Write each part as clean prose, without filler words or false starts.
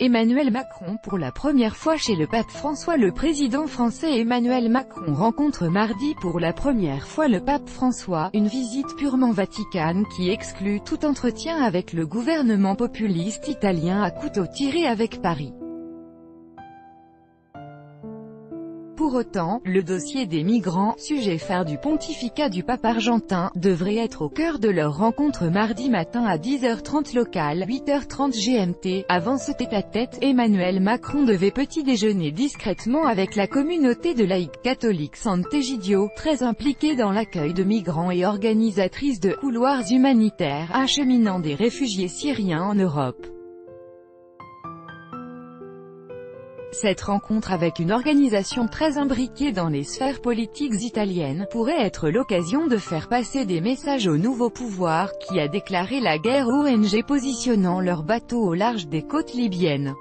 Emmanuel Macron pour la première fois chez le pape François. Le président français Emmanuel Macron rencontre mardi pour la première fois le pape François, une visite purement vaticane qui exclut tout entretien avec le gouvernement populiste italien à couteau tiré avec Paris. Pour autant, le dossier des migrants, sujet phare du pontificat du pape argentin, devrait être au cœur de leur rencontre mardi matin à 10h30 locale, 8h30 GMT. Avant ce tête-à-tête, Emmanuel Macron devait petit déjeuner discrètement avec la communauté de laïcs catholiques Sant'Egidio, très impliquée dans l'accueil de migrants et organisatrice de couloirs humanitaires acheminant des réfugiés syriens en Europe. Cette rencontre avec une organisation très imbriquée dans les sphères politiques italiennes pourrait être l'occasion de faire passer des messages au nouveau pouvoir, qui a déclaré la guerre aux ONG positionnant leurs bateaux au large des côtes libyennes.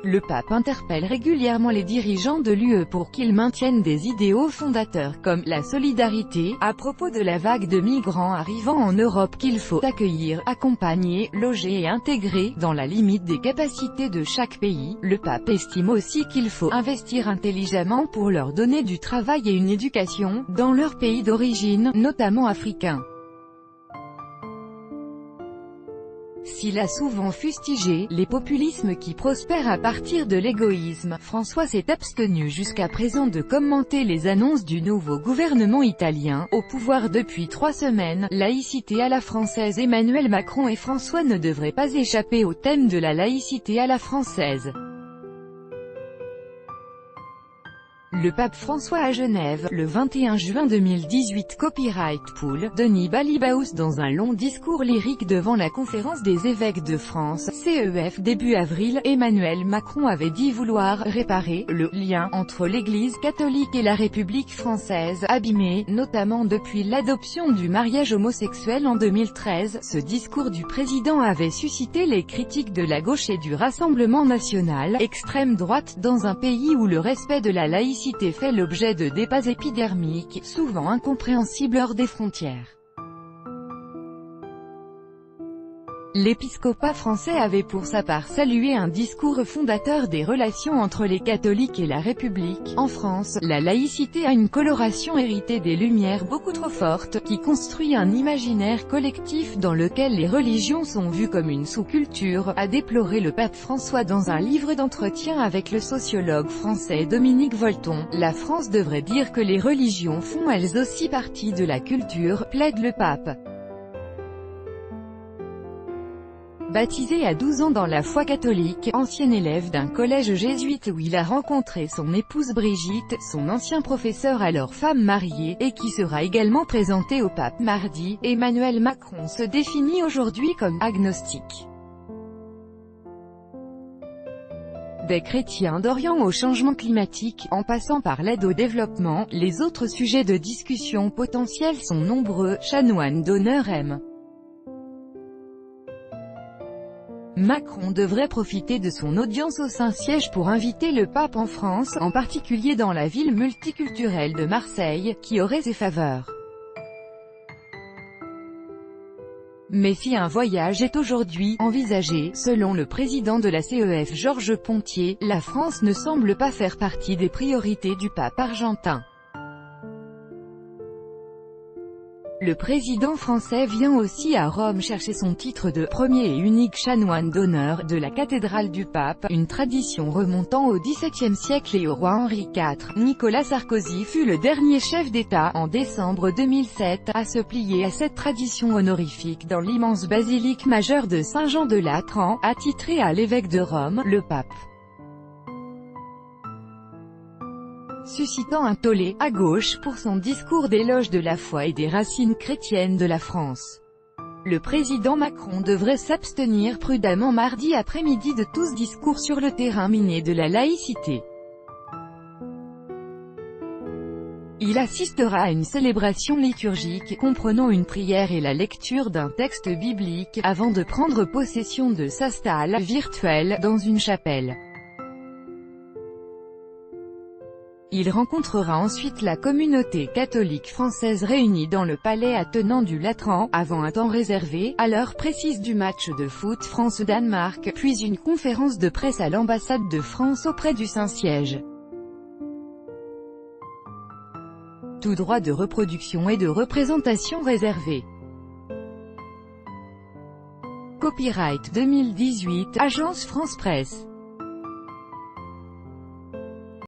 Le pape interpelle régulièrement les dirigeants de l'UE pour qu'ils maintiennent des idéaux fondateurs comme la solidarité, à propos de la vague de migrants arrivant en Europe qu'il faut accueillir, accompagner, loger et intégrer, dans la limite des capacités de chaque pays. Le pape estime aussi qu'il faut investir intelligemment pour leur donner du travail et une éducation, dans leur pays d'origine, notamment africain. S'il a souvent fustigé les populismes qui prospèrent à partir de l'égoïsme, François s'est abstenu jusqu'à présent de commenter les annonces du nouveau gouvernement italien, au pouvoir depuis 3 semaines. Laïcité à la française. Emmanuel Macron et François ne devraient pas échapper au thème de la laïcité à la française. Le pape François à Genève, le 21 juin 2018. Copyright Pool, Denis Balibaus dans un long discours lyrique devant la conférence des évêques de France, CEF, début avril. Emmanuel Macron avait dit vouloir réparer le lien entre l'Église catholique et la République française, abîmé, notamment depuis l'adoption du mariage homosexuel en 2013. Ce discours du président avait suscité les critiques de la gauche et du Rassemblement national, extrême droite, dans un pays où le respect de la laïcité fait l'objet de débats épidermiques, souvent incompréhensibles hors des frontières. L'épiscopat français avait pour sa part salué un discours fondateur des relations entre les catholiques et la République. En France, la laïcité a une coloration héritée des Lumières beaucoup trop forte, qui construit un imaginaire collectif dans lequel les religions sont vues comme une sous-culture, a déploré le pape François dans un livre d'entretien avec le sociologue français Dominique Volton. La France devrait dire que les religions font elles aussi partie de la culture, plaide le pape. Baptisé à 12 ans dans la foi catholique, ancien élève d'un collège jésuite où il a rencontré son épouse Brigitte, son ancien professeur alors femme mariée, et qui sera également présenté au pape mardi, Emmanuel Macron se définit aujourd'hui comme agnostique. Des chrétiens d'Orient au changement climatique, en passant par l'aide au développement, les autres sujets de discussion potentiels sont nombreux. Chanoine d'honneur M. Macron devrait profiter de son audience au Saint-Siège pour inviter le pape en France, en particulier dans la ville multiculturelle de Marseille, qui aurait ses faveurs. Mais si un voyage est aujourd'hui envisagé, selon le président de la CEF Georges Pontier, la France ne semble pas faire partie des priorités du pape argentin. Le président français vient aussi à Rome chercher son titre de premier et unique chanoine d'honneur de la cathédrale du pape, une tradition remontant au XVIIe siècle et au roi Henri IV. Nicolas Sarkozy fut le dernier chef d'État, en décembre 2007, à se plier à cette tradition honorifique dans l'immense basilique majeure de Saint-Jean-de-Latran, attitré à l'évêque de Rome, le pape. Suscitant un tollé, à gauche, pour son discours d'éloge de la foi et des racines chrétiennes de la France. Le président Macron devrait s'abstenir prudemment mardi après-midi de tout discours sur le terrain miné de la laïcité. Il assistera à une célébration liturgique, comprenant une prière et la lecture d'un texte biblique, avant de prendre possession de sa stalle virtuelle, dans une chapelle. Il rencontrera ensuite la communauté catholique française réunie dans le palais attenant du Latran, avant un temps réservé, à l'heure précise du match de foot France-Danemark, puis une conférence de presse à l'ambassade de France auprès du Saint-Siège. Tout droit de reproduction et de représentation réservé. Copyright 2018, Agence France Presse.